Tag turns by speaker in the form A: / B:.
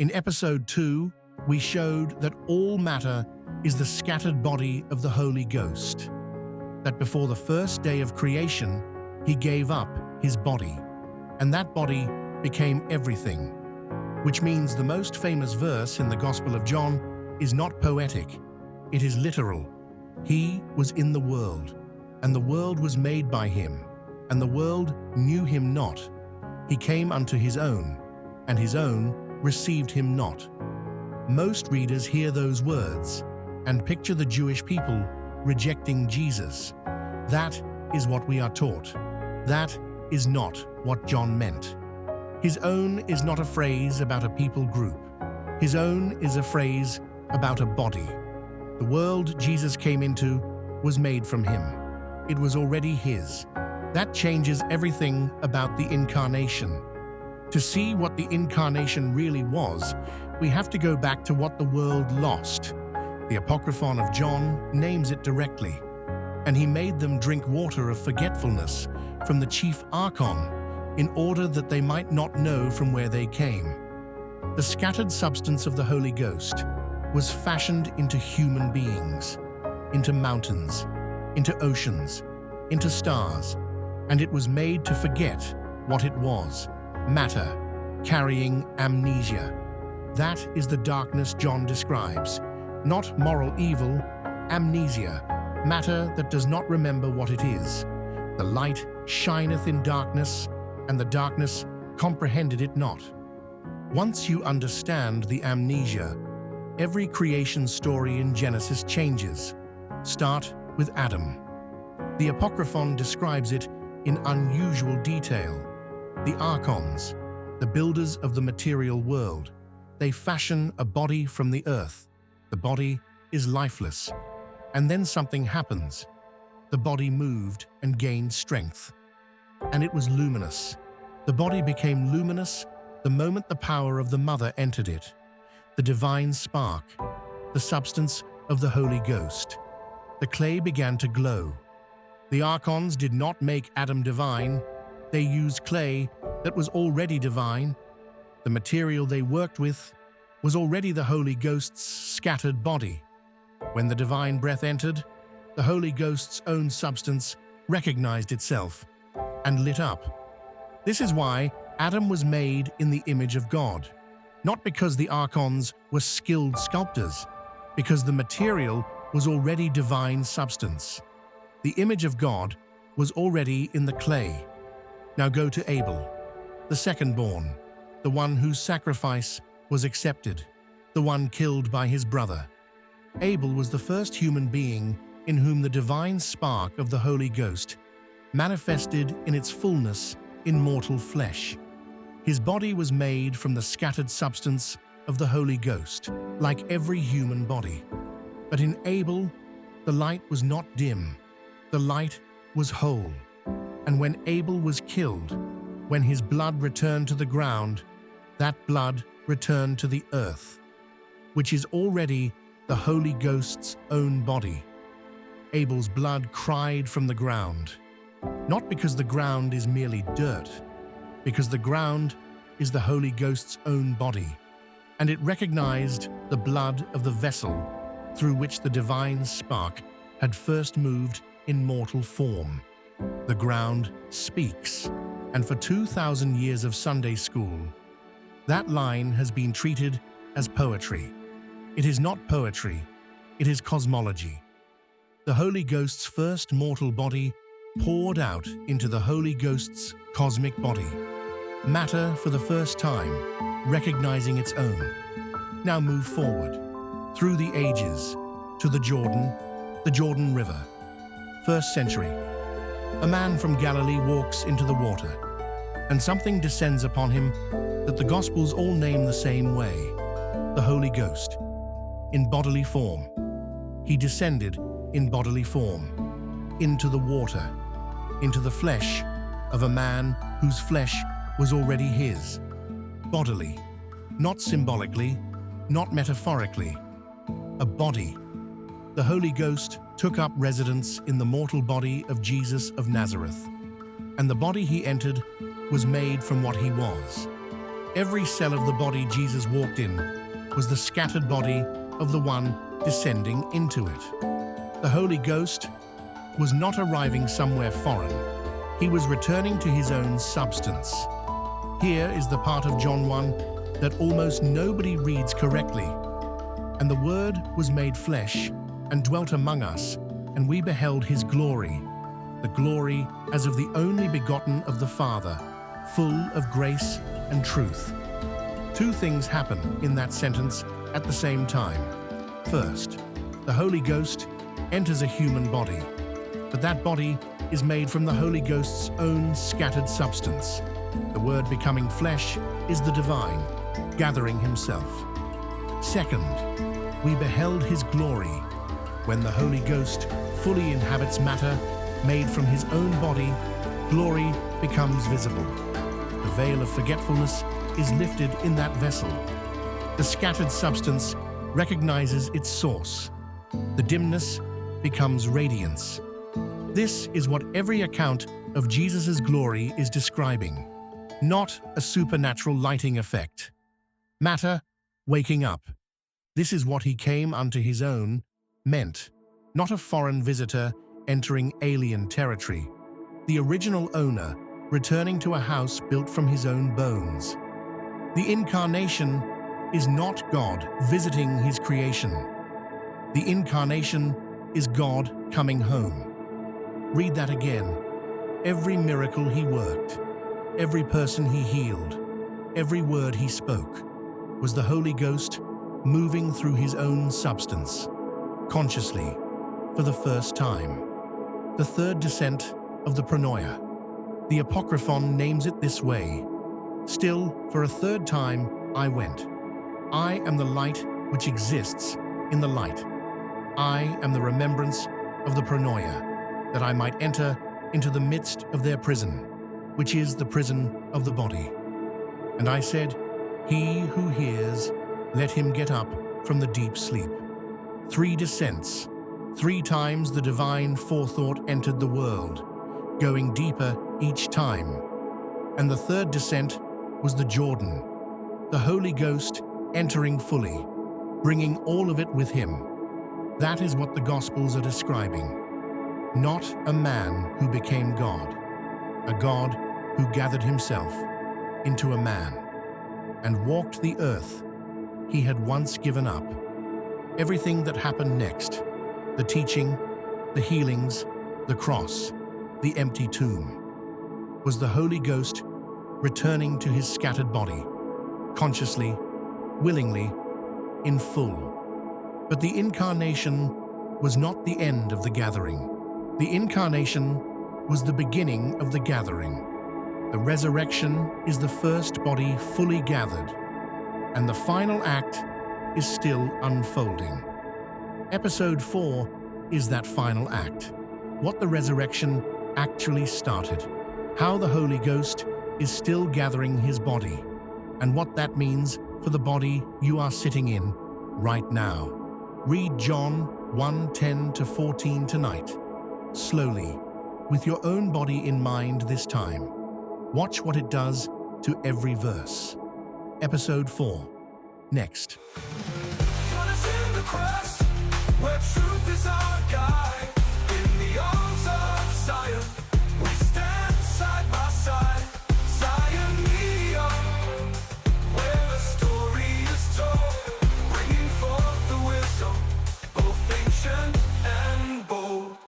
A: In episode 2, we showed that all matter is the scattered body of the Holy Ghost, that before the first day of creation, he gave up his body, and that body became everything, which means the most famous verse in the Gospel of John is not poetic, it is literal. He was in the world, and the world was made by him, and the world knew him not. He came unto his own, and his own received him not. Most readers hear those words and picture the Jewish people rejecting Jesus. That is what we are taught. That is not what John meant. His own is not a phrase about a people group. His own is a phrase about a body. The world Jesus came into was made from him. It was already his. That changes everything about the Incarnation. To see what the Incarnation really was, we have to go back to what the world lost. The Apocryphon of John names it directly. And he made them drink water of forgetfulness from the chief archon, in order that they might not know from where they came. The scattered substance of the Holy Ghost was fashioned into human beings, into mountains, into oceans, into stars, and it was made to forget what it was, matter, carrying amnesia. That is the darkness John describes, not moral evil, amnesia, matter that does not remember what it is. The light shineth in darkness, and the darkness comprehended it not. Once you understand the amnesia, every creation story in Genesis changes. Start with Adam. The Apocryphon describes it in unusual detail. The archons, the builders of the material world, they fashion a body from the earth. The body is lifeless. And then something happens. The body moved and gained strength. And it was luminous. The body became luminous the moment the power of the mother entered it. The divine spark, the substance of the Holy Ghost. The clay began to glow. The archons did not make Adam divine. They used clay that was already divine. The material they worked with was already the Holy Ghost's scattered body. When the divine breath entered, the Holy Ghost's own substance recognized itself and lit up. This is why Adam was made in the image of God, not because the archons were skilled sculptors, because the material was already divine substance. The image of God was already in the clay. Now go to Abel, the second-born, the one whose sacrifice was accepted, the one killed by his brother. Abel was the first human being in whom the divine spark of the Holy Ghost manifested in its fullness in mortal flesh. His body was made from the scattered substance of the Holy Ghost, like every human body. But in Abel, the light was not dim. The light was whole. And when Abel was killed, when his blood returned to the ground, that blood returned to the earth, which is already the Holy Ghost's own body. Abel's blood cried from the ground, not because the ground is merely dirt, because the ground is the Holy Ghost's own body, and it recognized the blood of the vessel through which the divine spark had first moved in mortal form. The ground speaks, and for 2,000 years of Sunday school, that line has been treated as poetry. It is not poetry, it is cosmology. The Holy Ghost's first mortal body poured out into the Holy Ghost's cosmic body. Matter for the first time, recognizing its own. Now move forward, through the ages, to the Jordan River. 1st century. A man from Galilee walks into the water, and something descends upon him that the Gospels all name the same way, the Holy Ghost, in bodily form. He descended in bodily form, into the water, into the flesh of a man whose flesh was already his, bodily, not symbolically, not metaphorically, a body. The Holy Ghost took up residence in the mortal body of Jesus of Nazareth, and the body he entered was made from what he was. Every cell of the body Jesus walked in was the scattered body of the one descending into it. The Holy Ghost was not arriving somewhere foreign. He was returning to his own substance. Here is the part of John 1 that almost nobody reads correctly. And the Word was made flesh and dwelt among us, and we beheld his glory, the glory as of the only begotten of the Father, full of grace and truth. Two things happen in that sentence at the same time. First, the Holy Ghost enters a human body, but that body is made from the Holy Ghost's own scattered substance. The Word becoming flesh is the divine, gathering himself. Second, we beheld his glory. When the Holy Ghost fully inhabits matter made from his own body, glory becomes visible. The veil of forgetfulness is lifted in that vessel. The scattered substance recognizes its source. The dimness becomes radiance. This is what every account of Jesus' glory is describing, not a supernatural lighting effect. Matter waking up. This is what he came unto his own meant, not a foreign visitor entering alien territory. The original owner returning to a house built from his own bones. The Incarnation is not God visiting his creation. The Incarnation is God coming home. Read that again. Every miracle he worked, every person he healed, every word he spoke, was the Holy Ghost moving through his own substance, consciously, for the first time. The third descent of the Pronoia. The Apocryphon names it this way. Still, for a third time, I went. I am the light which exists in the light. I am the remembrance of the Pronoia, that I might enter into the midst of their prison, which is the prison of the body. And I said, he who hears, let him get up from the deep sleep. 3 descents. 3 times the divine forethought entered the world, going deeper each time. And the third descent was the Jordan, the Holy Ghost entering fully, bringing all of it with him. That is what the Gospels are describing. Not a man who became God, a God who gathered himself into a man and walked the earth he had once given up. Everything that happened next, the teaching, the healings, the cross, the empty tomb, was the Holy Ghost returning to his scattered body, consciously, willingly, in full. But the Incarnation was not the end of the gathering. The Incarnation was the beginning of the gathering. The resurrection is the first body fully gathered, and the final act is still unfolding. Episode 4 is that final act. What the resurrection actually started, how the Holy Ghost is still gathering his body, and what that means for the body you are sitting in right now. Read John 1:10-14 tonight. Slowly, with your own body in mind this time. Watch what it does to every verse. Episode 4. Next.
B: Where truth is our guide in the arms of Zion.